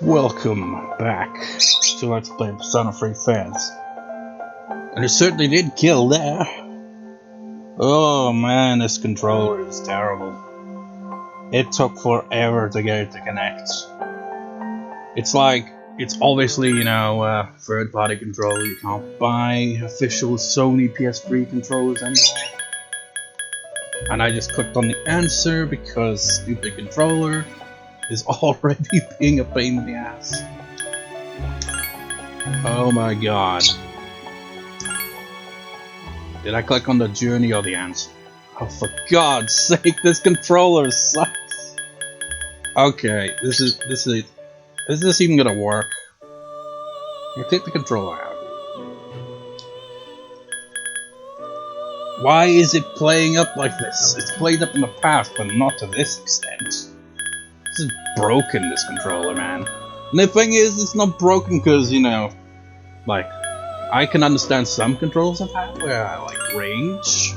Welcome back to Let's Play Persona 3 FES. And it certainly did kill there. Oh man, this controller is terrible. It took forever to get it to connect. It's like, it's obviously, you know, third-party controller. You can't buy official Sony PS3 controllers anymore. And I just clicked on the answer because stupid controller is already being a pain in the ass. Oh my god. Did I click on the journey or the answer? Oh, for God's sake, this controller sucks. Okay, is this even gonna work? You take the controller out. Why is it playing up like this? It's played up in the past, but not to this extent. This is broken, this controller, man. And the thing is, it's not broken because, you know, like, I can understand some controls I've had where I like rage,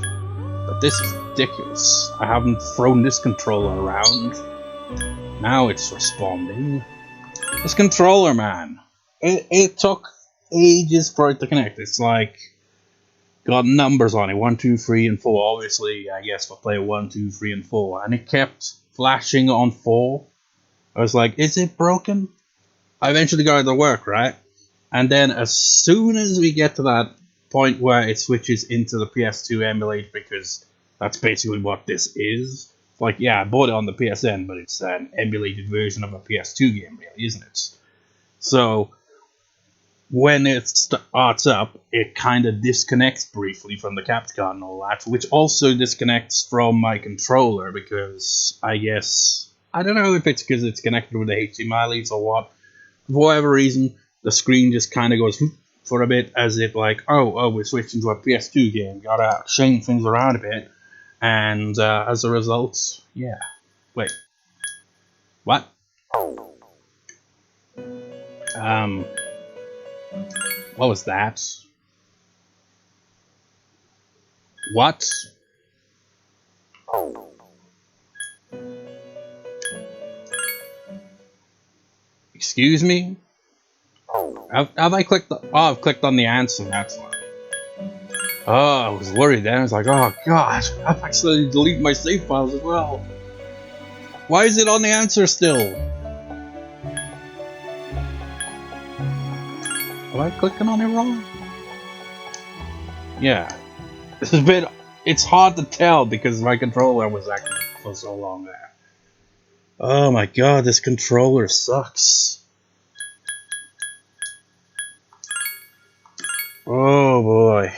but this is ridiculous. I haven't thrown this controller around. Now it's responding. This controller, man. It took ages for it to connect. It's like, got numbers on it, 1, 2, 3, and 4. Obviously, I guess for player 1, 2, 3, and 4. And it kept flashing on 4. I was like, is it broken? I eventually got it to work, right? And then as soon as we get to that point where it switches into the PS2 emulate, because that's basically what this is. Like, yeah, I bought it on the PSN, but it's an emulated version of a PS2 game, really, isn't it? So, when it starts up, it kind of disconnects briefly from the capture card and all that, which also disconnects from my controller, because I guess, I don't know if it's because it's connected with the HDMI leads or what. For whatever reason, the screen just kind of goes for a bit as if like, oh, we're switching to a PS2 game, gotta change things around a bit, and as a result, yeah. Wait. What? What was that? What? Excuse me? Have I clicked the... Oh, I've clicked on the answer, that's why. Oh, I was worried then. I was like, oh god, I've actually deleted my save files as well. Why is it on the answer still? Am I clicking on it wrong? Yeah. It's a bit... It's hard to tell because my controller was active for so long there. Oh my god, this controller sucks. Oh boy.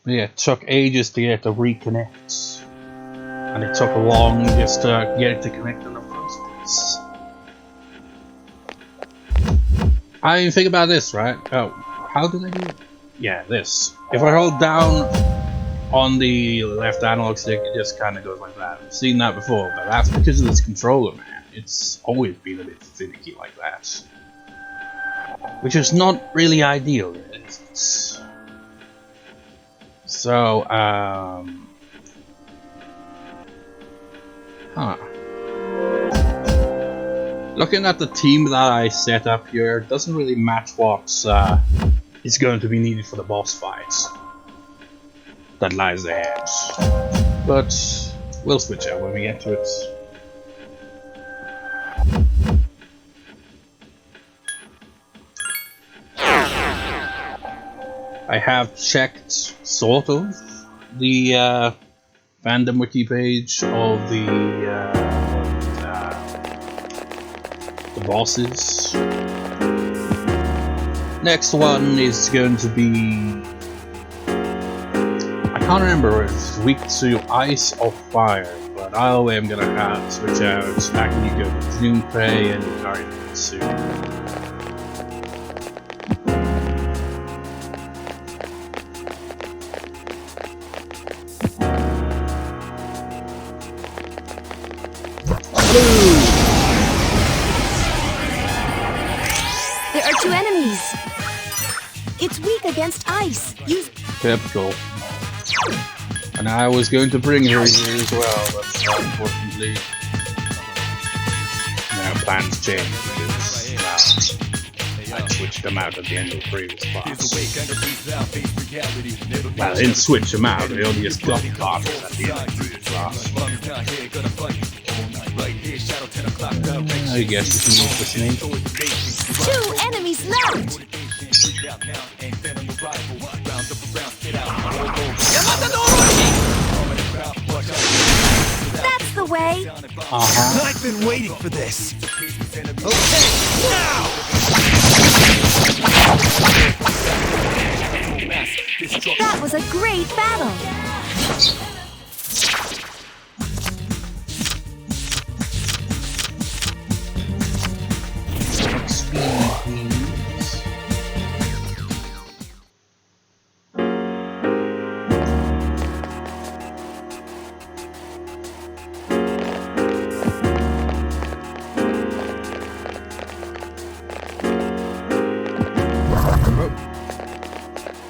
Yeah, it took ages to get it to reconnect. And it took long just to get it to connect in the first place. I didn't think about this, right? Oh, how did I do it? Yeah, this. If I hold down on the left analog stick, it just kind of goes like that. I've seen that before, but that's because of this controller, man. It's always been a bit finicky like that. Which is not really ideal, is it? So, looking at the team that I set up here, doesn't really match what is going to be needed for the boss fights that lies ahead. But we'll switch out when we get to it. I have checked, sort of, the fandom wiki page of the bosses. Next one is going to be... I can't remember if it's weak to ice or fire, but either way I'm gonna have to switch out Akiyuko with Junpei and Mitsuru. There are 2 enemies. It's weak against ice. Use Typical. And I was going to bring her here as well, but unfortunately, now plans changed because I switched them out at the end of the previous class. Well, I didn't switch them out, they only just got classes at the end of the previous class. I guess you can use this name. 2 enemies left! That's the way! I've been waiting for this! Okay, now! That was a great battle!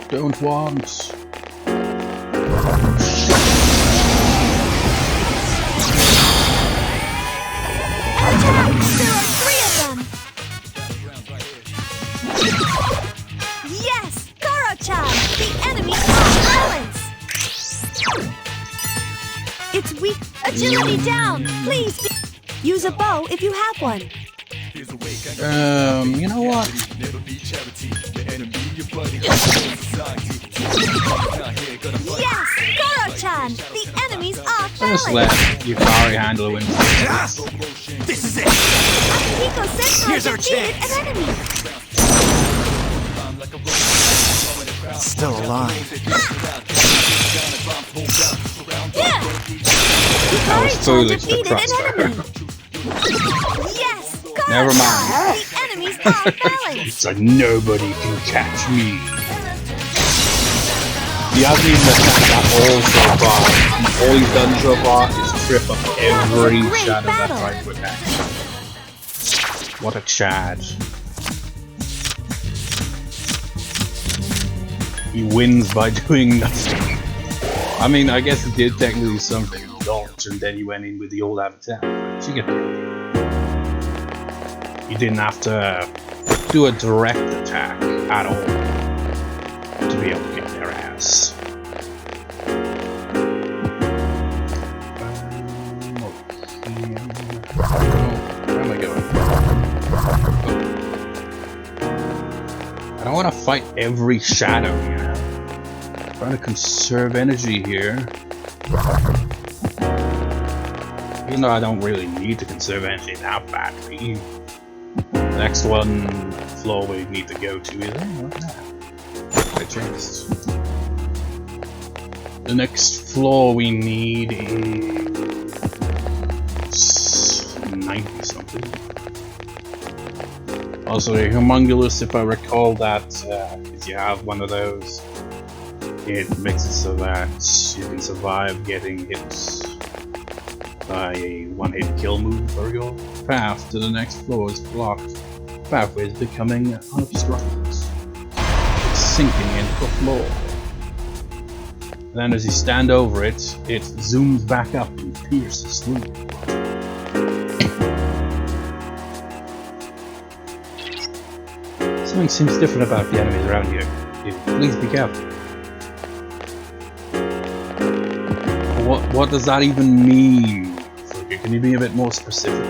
Don't want. There are 3 of them! Yes! Koro-chan! The enemy is off balance! It's weak. Agility down! Please use a bow if you have one. You know what? Yes! Koro-chan! The enemy's off Just balance! let Yukari handle it. This is it! Akihiko Senpai Here's our defeated chance. an enemy! Still alive. Yeah! That was Yukari-chan foolish to defeated cross an her. enemy! Yes! Never Koro-chan! mind. The enemy's off balance! It's like nobody can catch me. He hasn't even attacked that all so far. All he's done so far is trip up every Great shadow that battle. tries to attack. What a chad. He wins by doing nothing. I mean, I guess he did technically do something. He dodged and then he went in with the all out attack. But you get the idea. You didn't have to do a direct attack at all to be able to kick their ass. Where am I going? I don't want to fight every shadow here. I'm trying to conserve energy here. Even though I don't really need to conserve energy that badly. The next floor we need to go to is I changed. The next floor we need is 90 something. Also, a homunculus, if I recall that, if you have one of those, it makes it so that you can survive getting hit by a one-hit kill move, or your path to the next floor is blocked. The pathway is becoming unobstructed. It's sinking into the floor. Then as you stand over it, it zooms back up and pierces through. Something seems different about the enemies around you. Please be careful. What does that even mean? Can you be a bit more specific?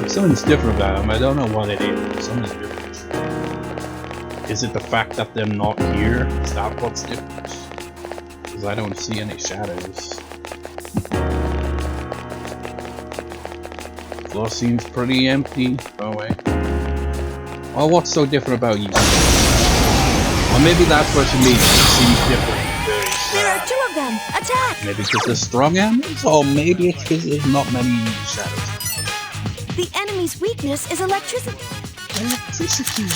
Something's different about them. I don't know what it is. Something's different. Is it the fact that they're not here? Is that what's different? Because I don't see any shadows. The floor seems pretty empty. Oh wait. Well, what's so different about you? Or maybe that's what you mean. It seems different. There are 2 of them! Attack! Maybe because they're strong enemies, or maybe it's because there's not many shadows. The enemy's weakness is electricity. Electricity.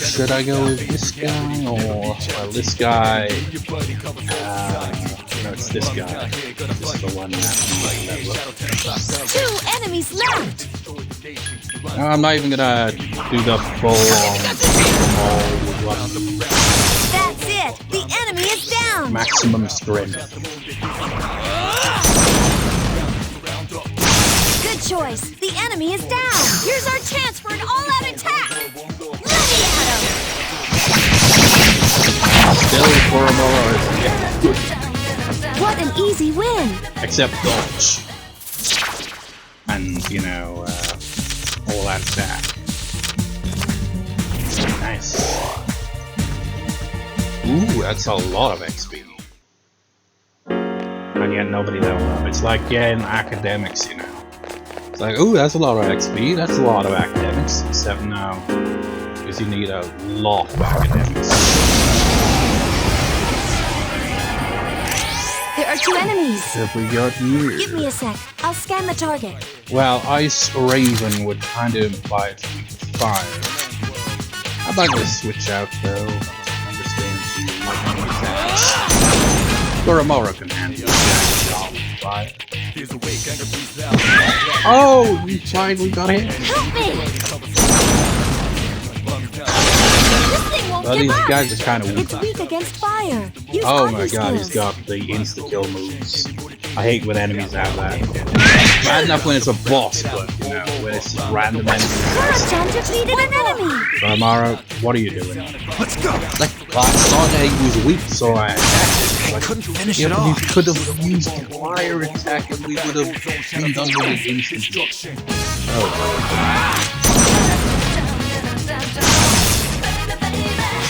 Should I go with this guy or this guy? No, it's this guy. This is the one that 2 enemies left! No, I'm not even gonna do the full That's it! The enemy is down! maximum strength. Good choice! The enemy is down! Here's our chance for an all-out attack! Ready at him! Still Koromaru is What an easy win! except dodge. And, you know, all that attack. Nice. Ooh, that's a lot of XP. And yet nobody leveled up. It's like getting academics, you know. It's like, ooh, that's a lot of XP, that's a lot of academics. Except now, because you need a lot of academics. There are 2 enemies! If we got you. Give me a sec. I'll scan the target. Well, Ice Raven would kind of imply fire. I'd like to switch out though. Understand you like attacks. Koromaru can handle fire. Oh, you finally got hit. Help me! This thing won't Well, give these up! guys are kind of weak. It's weak against fire. Use Oh all my your god, he's skills. got the insta-kill moves. I hate when enemies have that. Bad enough when it's a boss, but you know, when it's just random enemies. Koro-chan defeated an enemy! Koromaru, what are you doing? Let's go. Like, well, I saw that he was weak, so I attacked him. I couldn't finish Yeah, it but off. you could have used the fire attack and we would have been done with it instantly. Oh.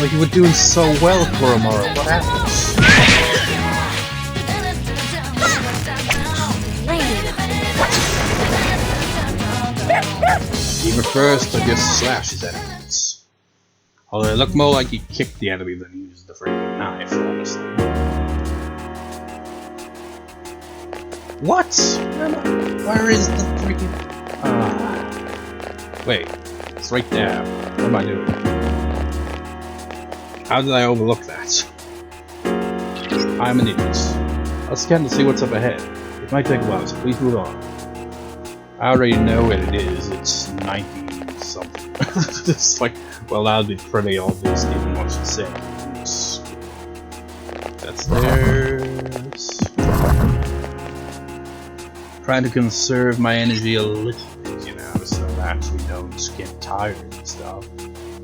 Like, you were doing so well, Koromaru. What happened? He prefers to just slash his enemies. Although it looked more like he kicked the enemy than he used the freaking knife, honestly. What? Where is the freaking... Wait. It's right there. What am I doing? How did I overlook that? I'm an idiot. I'll scan to see what's up ahead. It might take a while, so please move on. I already know what it is. It's 90 something. It's like, well, that'll be pretty obvious given what you said. That's theirs. Trying to conserve my energy a little bit, you know, so that we don't get tired and stuff.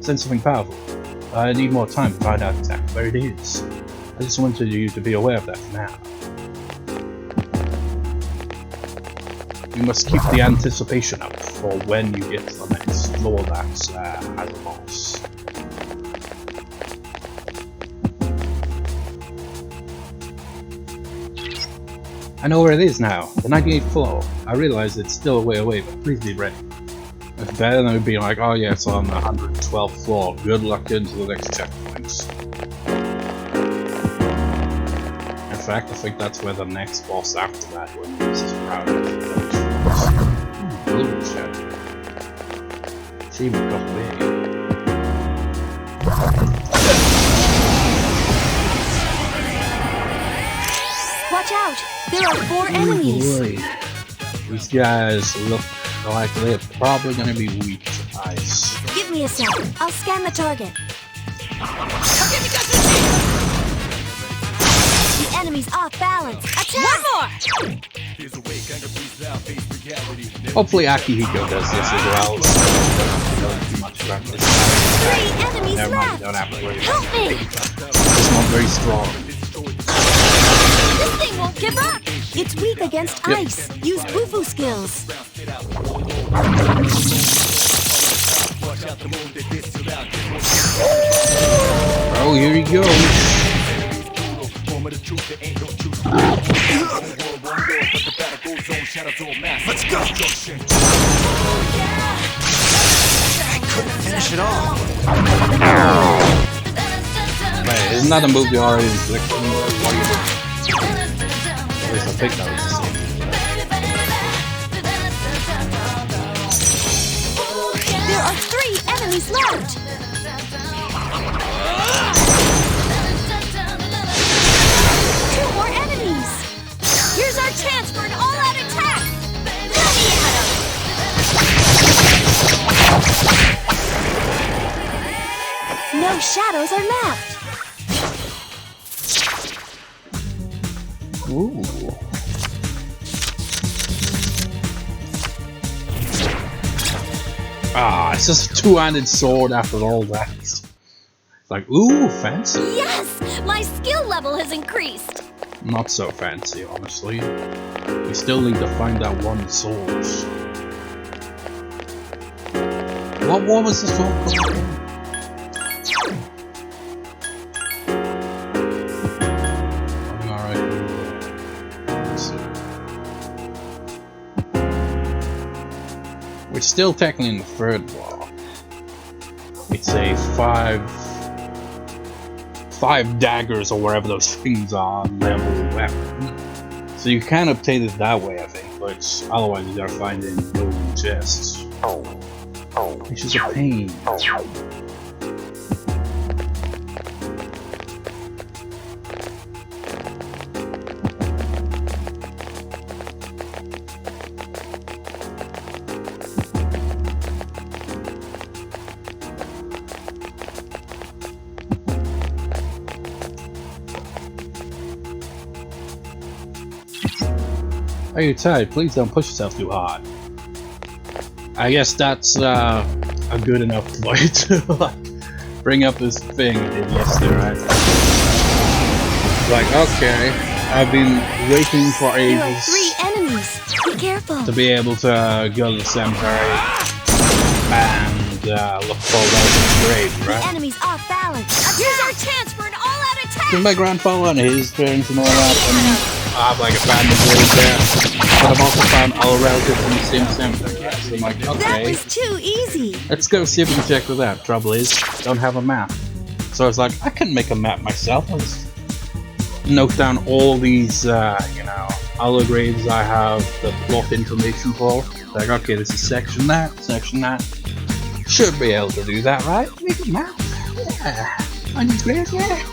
Send something powerful. I need more time to find out exactly where it is. I just wanted you to be aware of that for now. You must keep the anticipation up for when you get to the next floor that has a boss. I know where it is now, the 98th floor. I realize it's still a way away, but please be ready. It's better than it would be like, oh yeah, it's on the 112th floor. Good luck into the next checkpoints. In fact, I think that's where the next boss after that one is around. Golden Shadow. Achievement got away. Watch out! There are 4 enemies! Boy. These guys look like they're probably gonna be weak to ice. Give me a sec. I'll scan the target. The enemy's off balance. Attack! One more! Hopefully Akihiko does this as well. So don't do much practice. 3 enemies Never mind, left! don't have to worry. Help me! It's not very strong. This thing won't give up! It's weak against ice. Use Bufu skills. Oh, here he goes. Let's go. I couldn't finish it off. Wait, isn't that a move you already inflicted? What are you doing? At least I think that was the same. There are 3 enemies left! 2 more enemies! Here's our chance for an all-out attack! Ready at 'em! few shadows are left. Ooh. Ah, it's just a two-handed sword after all that. It's like, ooh, fancy. Yes! My skill level has increased. Not so fancy, honestly. We still need to find that one sword. What was the sword called again? We're still technically in the third wall. It's a five daggers or wherever those things are level weapon. So you can obtain it that way, I think, but otherwise you gotta find it in golden chests. Which is a pain. Are you tired? Please don't push yourself too hard. I guess that's a good enough way to like bring up this thing we did yesterday, right? Like, okay, I've been waiting for There are ages 3 enemies. Be careful. to be able to go to the cemetery and look for those graves, The right? enemy's off balance. Here's our chance for an all-out attack. With my grandfather and his parents and all that, and I have like a family grave there. But I've also found all relatives in the same cemetery. Yeah, so I'm like, That okay, was too easy. let's go see if we can check with that. Trouble is, don't have a map. So I was like, I can make a map myself. I'll just note down all these, you know, other graves I have the plot information for. Like, okay, this is section that. Should be able to do that, right? Make a map. Yeah. I need graves, yeah.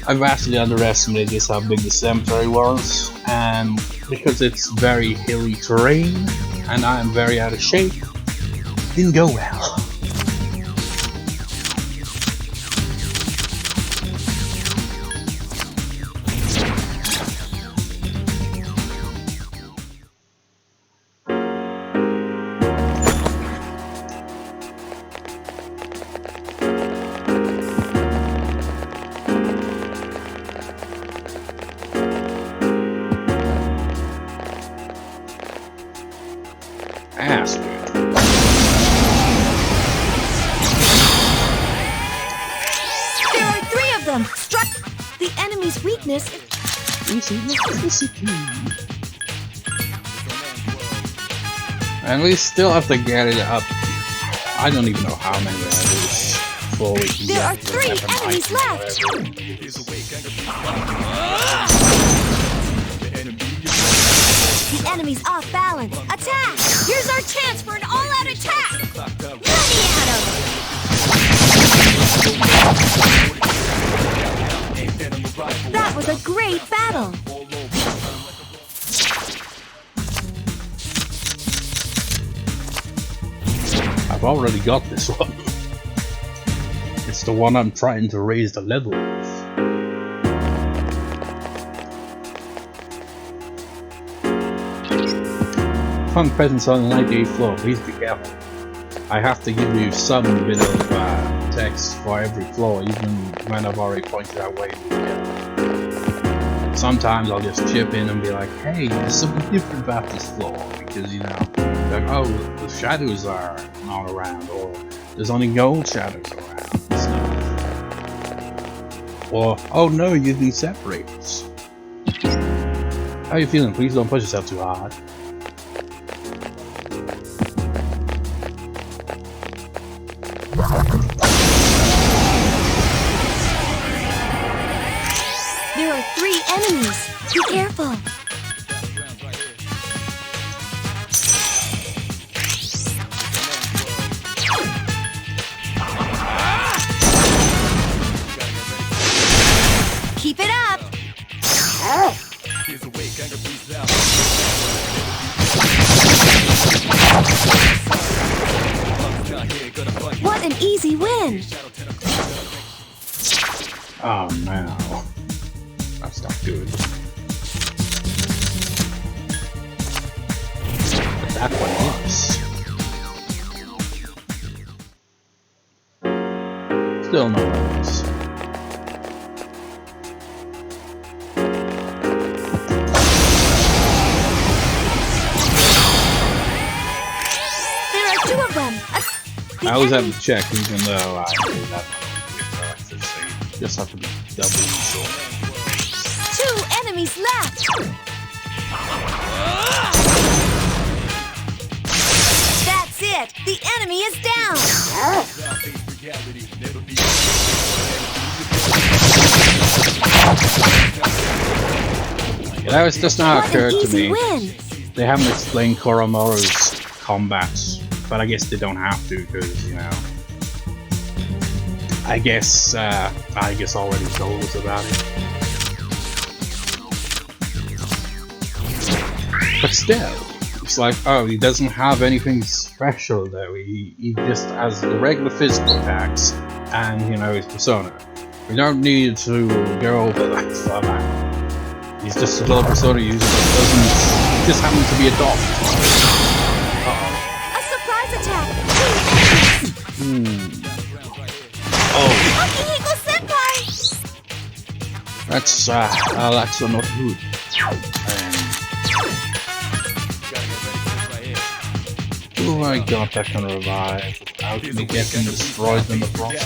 I vastly underestimated just how big the cemetery was, and because it's very hilly terrain, and I am very out of shape, didn't go well. Ask. There are 3 of them. Struck. The enemy's weakness. And we still have to get it up. I don't even know how many there is before we can There are get the 3 weapon enemies item or left. whatever. The enemy's off balance. Attack! Here's our chance for an all-out attack. Let me at him. That was a great battle. I've already got this one. It's the one I'm trying to raise the level with. Found presents on the 98th floor, please be careful. I have to give you some bit of text for every floor, even when I've already pointed out where you can get. Sometimes I'll just chip in and be like, hey, there's something different about this floor, because, you know, like, oh, the shadows are not around, or there's only gold shadows around, and stuff. Or, oh no, you didn't separate us. How are you feeling? Please don't push yourself too hard. There are 3 enemies. Be careful. Keep it up. What an easy win. Oh no. That's not good. But that one is. Still no levels. There are 2 of them. I always have to check, even though I do that with electricity. Just have to be doubly sure. 2 enemies left. That's it. The enemy is down. Yeah, that was just now What an occurred to easy me. win. They haven't explained Koromaru's combat, but I guess they don't have to because, you know. I guess already told us about it. But still, it's like, oh, he doesn't have anything special though. He just has the regular physical attacks and, you know, his persona. We don't need to go over that for that. He's just a little persona user that doesn't just happen to be a dog. A surprise attack. Oh, Akihiko Senpai. that's not good. Oh my god, that can revive without me getting destroyed in the process.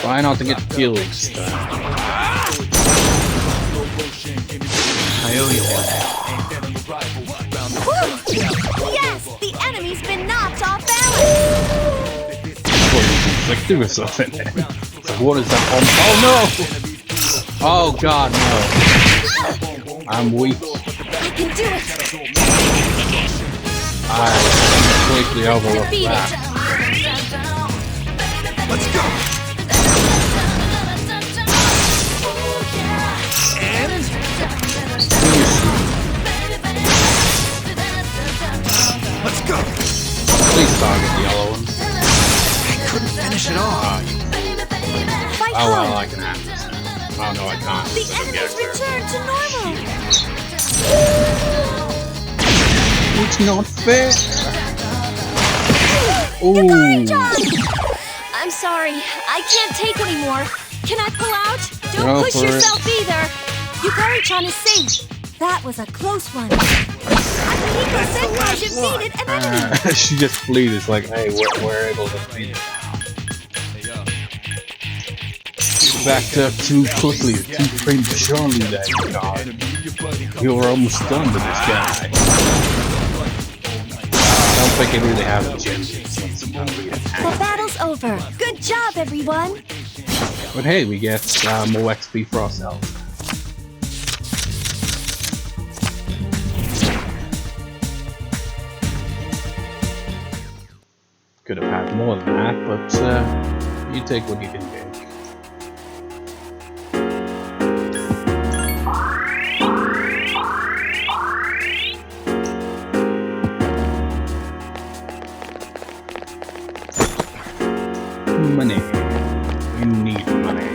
Try not to get killed. I owe you one. Yes, the enemy's been knocked off balance. Like, do something. Like, what is that? Oh no! Oh god, no. I'm weak. I can do it. I completely overlooked Defeat that. it. Let's go. And let's go. Please target the yellow one. I couldn't finish it off. Fight Oh well, hard. I can have this. Oh no, I can't. The enemy's returned to normal. It's not fair. Yukari Ooh. John! I'm sorry, I can't take anymore. Can I pull out? Go Don't push for it. yourself either. Yukari-chan is safe. That was a close one. Akihiko Senpai defeated an enemy. She just fleed. It's like, hey, we're able to beat it now. Backed up too quickly, too prematurely that god. You were almost done with this guy. I don't think it really has a chance. The battle's over. Good job, everyone. But hey, we get more XP for ourselves. Could have had more than that, but you take what you can get. Money. We need money.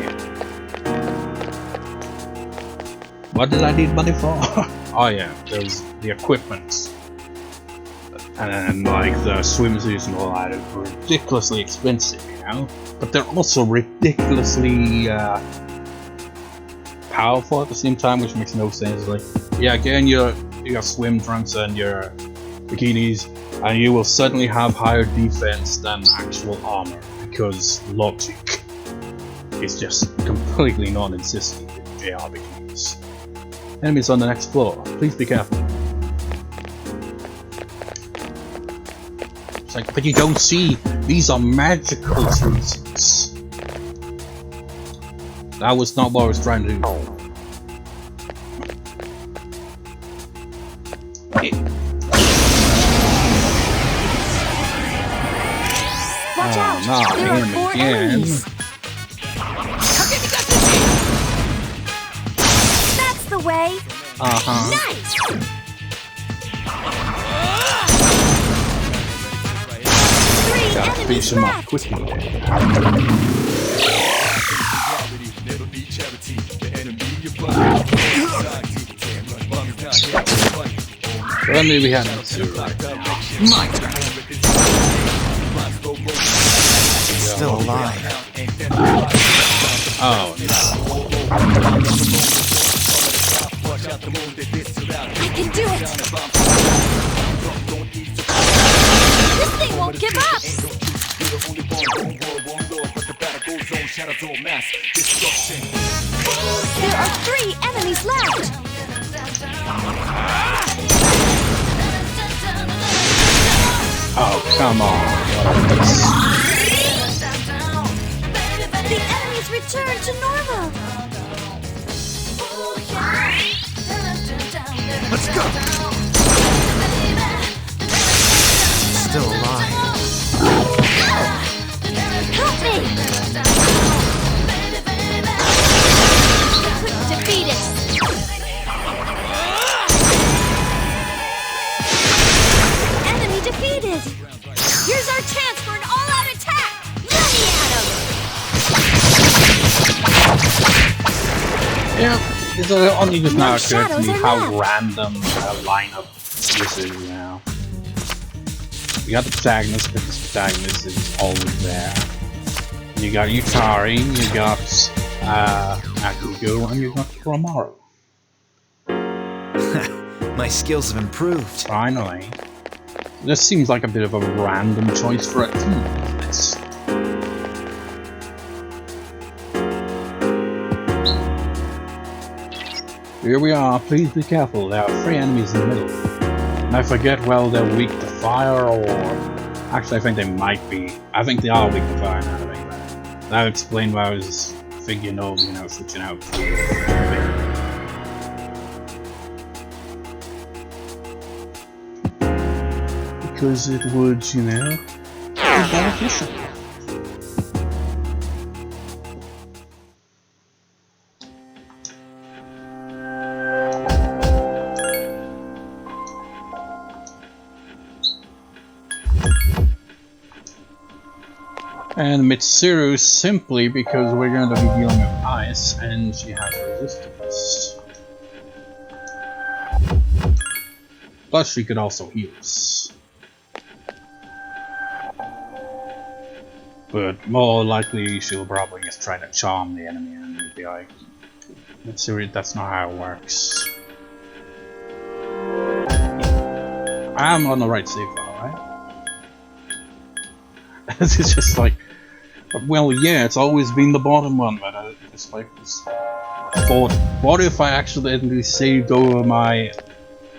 What did I need money for? Oh yeah, there's the equipment. And like the swimsuits and all that are ridiculously expensive, you know? But they're also ridiculously powerful at the same time, which makes no sense. Like, yeah, again, your swim trunks and your bikinis, and you will suddenly have higher defense than actual armor, because logic is just completely non-existent in JR bikinis. Enemies on the next floor, please be careful. It's like, but you don't see, these are magical swimsuits. That was not what I was trying to do. Watch out. not There are him 4 again. enemies. That's the way. Uh-huh. Nice. gotta finish him off quickly. Well, maybe we had Mitsuru right now. Still alive. Oh, no. I can do it! This thing won't give up! There are 3 enemies left! Oh, come on. The enemies return to normal! Let's go. Still alive. Help me! Couldn't defeat it! Enemy defeated! Here's our chance for an all-out attack! Yummy at him! Yeah, it's only just now occurred to me shadows are how left. random lineup this is now. You got the protagonist, but this protagonist is always there. You got Yutari, you got Akugo, and you got Koromaru. My skills have improved. Finally. This seems like a bit of a random choice for a team like this. Here we are, please be careful, there are 3 enemies in the middle. And I forget whether they're weak to fire or... Actually, I think they might be. I think they are weak to fire now that I think about it. That would explain why I was thinking of, you know, switching out to because it would, you know, be beneficial. And Mitsuru simply because we're going to be dealing with ice and she has resistance. Plus she could also heal us. But more likely she'll probably just try to charm the enemy and we'll be like, Mitsuru, that's not how it works. I'm on the right save file, right? It's just like, well, yeah, it's always been the bottom one, but it's like this thought, what if I accidentally saved over my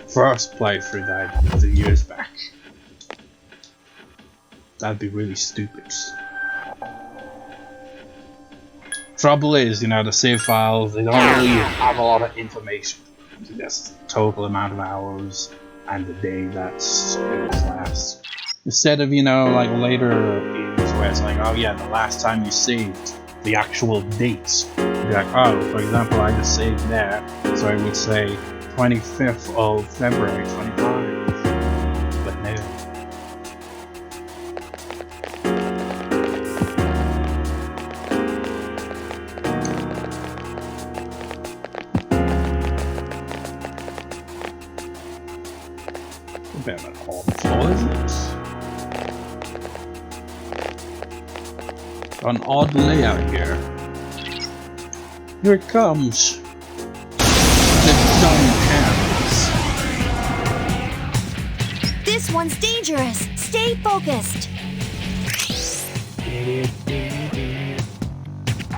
first playthrough that I did years back? That'd be really stupid. Trouble is, you know, the save files, they don't really have a lot of information. It's just total amount of hours and the day that's it was last. Instead of, you know, like later games where it's like, oh yeah, the last time you saved, the actual dates. You'd be like, oh, for example, I just saved there, so I would say 25th of February 25. But no. A bit of an odd floor, isn't it? An odd layout here. Here it comes. The dumb hands. This one's dangerous. Stay focused.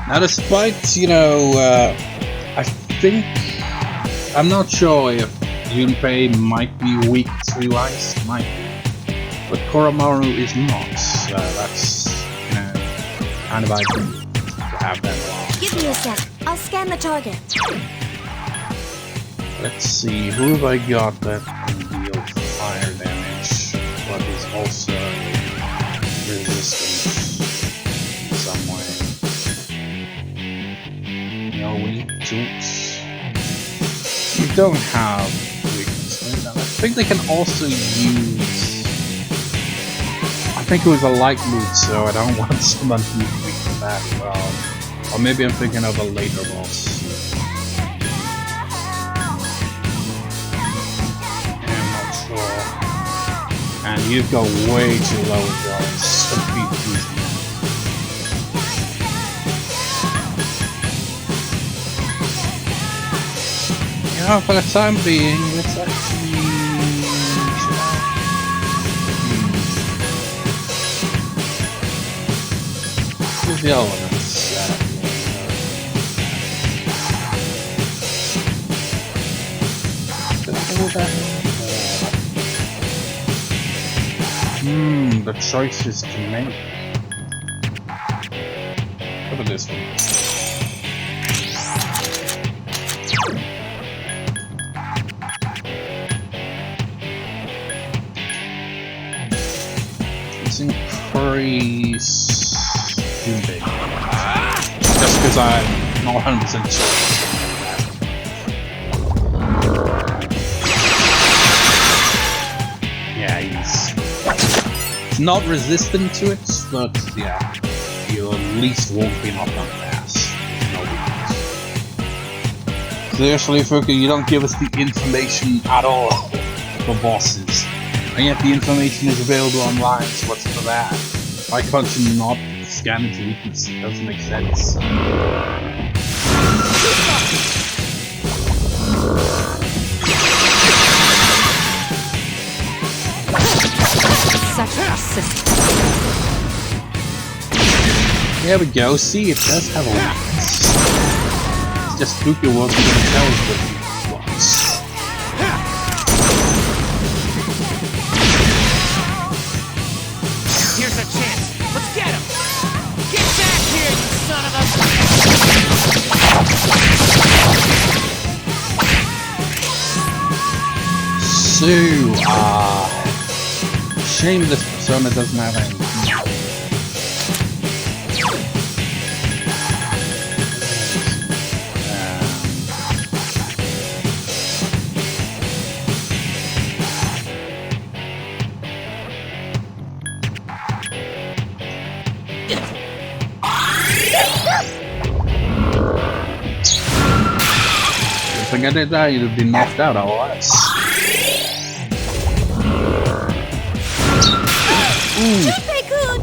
Now, despite, you know, I think I'm not sure if Junpei might be weak to ice, might be, but Koromaru is not. So that's, you know, kind of ideal to have that wrong. Give me a sec. I'll scan the target. Let's see, who have I got that can deal fire damage, but is also resistant in some way? No weakness. You don't have weakness. I think they can also use. I think it was a light move, so I don't want someone to be weak for that as well. Or maybe I'm thinking of a later boss. I'm not sure. And you've got way too low guys. So confusing. You know, for the time being, let's actually... Here's the elements. The choices to make. How about this one? Let's increase Junpei. Just because I'm not 100% sure. Yeah, he's not resistant to it, but yeah, you at least won't be knocked on the ass. No weakness. Seriously, Fuka, you don't give us the information at all for bosses. And yet the information is available online, so what's for that? Why can't you not scan into weakness? It doesn't make sense. Such persistence. There we go, see, it does have a weakness. It's just Fuka wasn't going to tell us what it was. Here's a chance. Let's get him. Get back here, you son of a... So, shame this persona doesn't have any. If I get it that, you'd have been knocked out otherwise. Junpei-kun!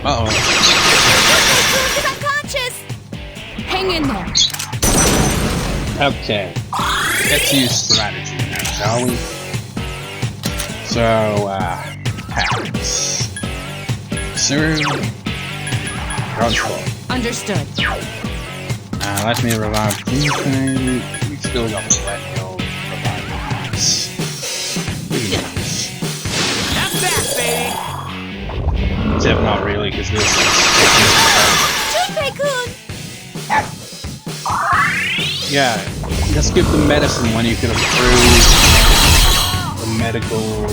Uh-oh. Junpei-kun is unconscious! Hang in there. Okay. Let's use strategy now, shall we? So, patterns. Mitsuru. Control. Understood. Let me revive Junpei. We still got the let go revivals. I'm back, baby. Except not really, because this is... Junpei-kun! Yeah, just give the medicine when you can approve the medical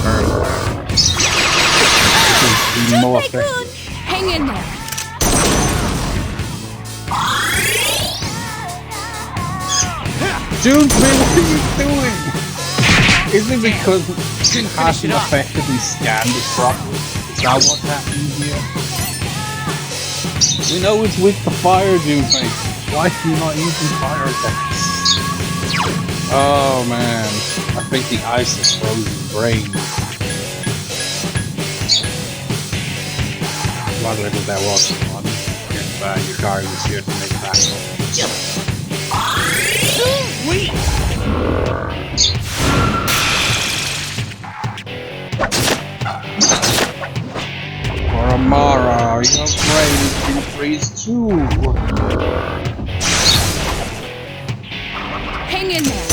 hurdle. This is more Junpei-kun! effective. Hang in there. Junpei, what are you doing? Is it because it hasn't effectively scanned it properly? Is that what's happening here? We know it's weak to fire, Junpei. Why are you not using fire attacks? Oh man, I think the ice has frozen his brain. Whatever that was, one. If your guy was here to make that one. Sweet. Koromaru, your brain has been freezed too. Hang in there.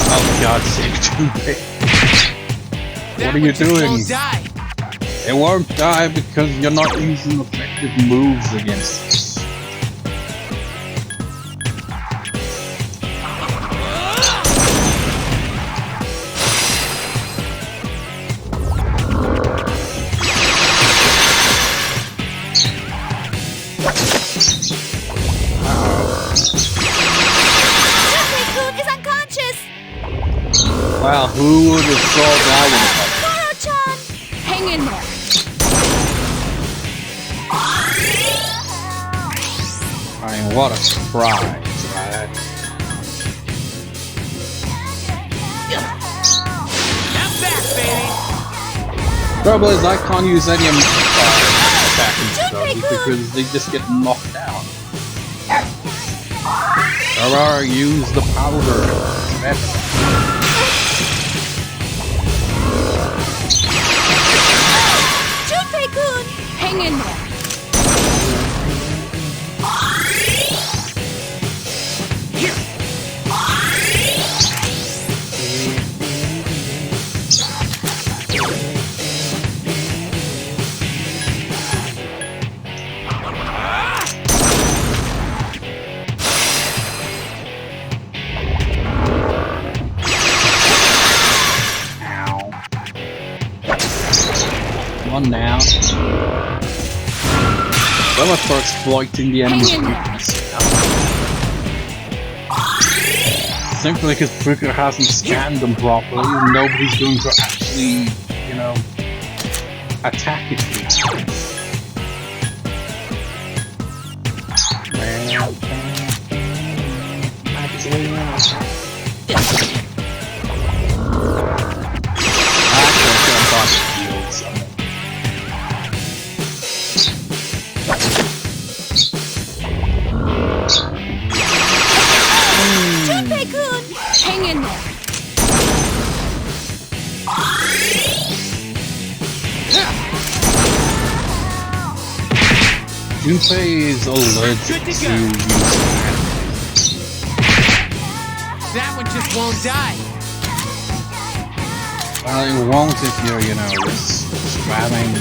Oh God's sake, Junpei. What are you doing? Die. It won't die because you're not using effective moves against us. Junpei-kun is unconscious! Who would have thought that Koro-chan! Hang in there. I mean, what a surprise, right? Now back, baby. Trouble is, I can't use any of my attacking spells because they just get knocked down. Or use the powder. It's better. Junpei-kun! Hang in there. One down. Well, let's start exploiting the enemy's weakness. Simply because Frucker hasn't scanned them properly, nobody's going to actually, you know, attack its weakness. Junpei-kun! Hang in there. Junpei is allergic to using That one just won't die. well, it won't if you're, you know, just spamming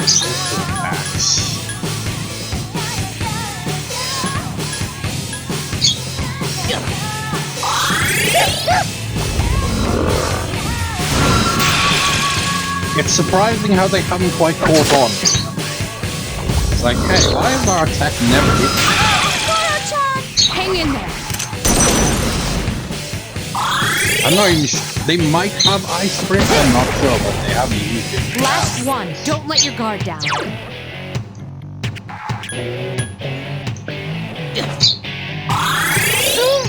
attacks. It's surprising how they haven't quite caught on. It's like, hey, why is our attack never hit? Koro-chan! Hang in there. I'm not even sure. They might have Ice Sprint, I'm not sure, but they haven't used it. Last one. Don't let your guard down.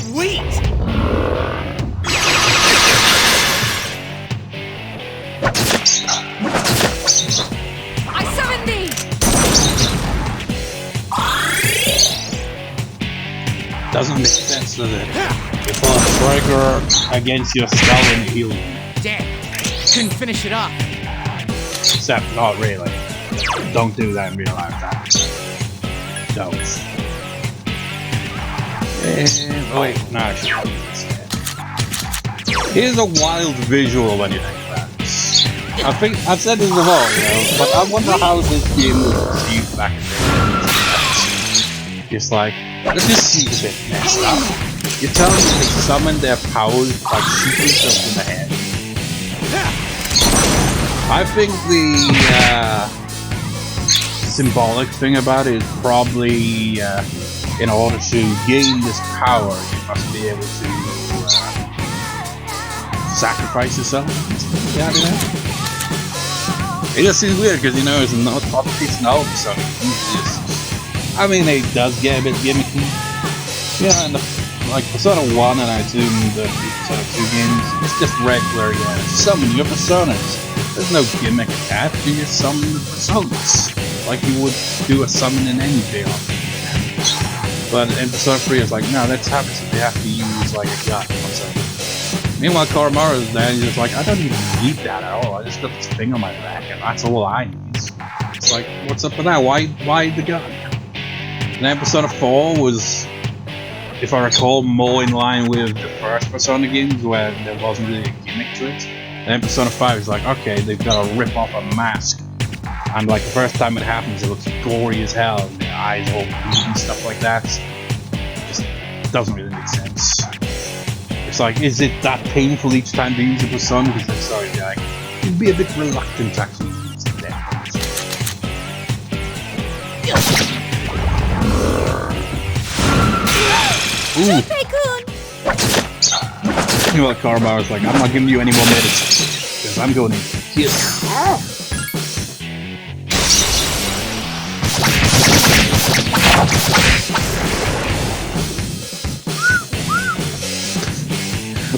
Sweet. I summon thee! Doesn't make sense, does it? If a trigger against your spell and heal you. Damn. Couldn't finish it off. Except, not really. Don't do that in real life, don't. Oh wait, no, I should do this. Here's a wild visual when you think about it. I think I've said this before, you know, but I wonder how this game was received back in the day. Just like, let's just see a bit messed up. You tell me they summon their powers by shooting them in the head. I think the symbolic thing about it is probably in order to gain this power, you must be able to sacrifice yourself. Yeah, it just seems weird because, you know, it's not it's an old Sonic. I mean, it does get a bit gimmicky. Yeah, and like Persona 1 and I assume the Persona 2 games, it's just regular, you know, summon your personas. There's no gimmick attached, you just summon the personas. Like you would do a summon in any JRPG. But in Persona 3 it's like, no, that's happens so they have to use like a gun or something. Meanwhile, Koromaru's there, he's just like, I don't even need that at all, I just got this thing on my back and that's all I need. It's like, what's up with that? Why the gun? And then Persona 4 was, if I recall, more in line with the first Persona games where there wasn't really a gimmick to it. And then Persona 5 is like, okay, they've got to rip off a mask. And like the first time it happens, it looks gory as hell, and the eyes all bleed and stuff like that. It just doesn't really make sense. It's like, is it that painful each time to use a Persona? Because I'm sorry, guy, you'd be a bit reluctant to actually use it then. Ooh. Junpei-kun! Well, Koromaru's like, I'm not giving you any more minutes because I'm going in here.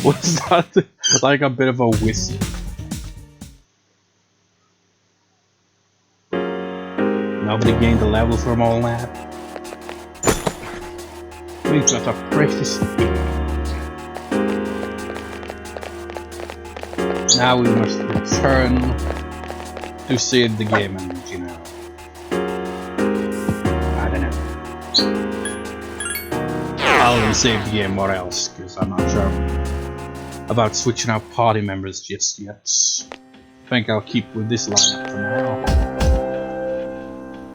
Was that like a bit of a whistle? Nobody gained a level from all that. We've got to practice. Now we must return to save the game and, you know, I don't know. I'll save the game or else, because I'm not sure about switching out party members just yet. I think I'll keep with this lineup for now.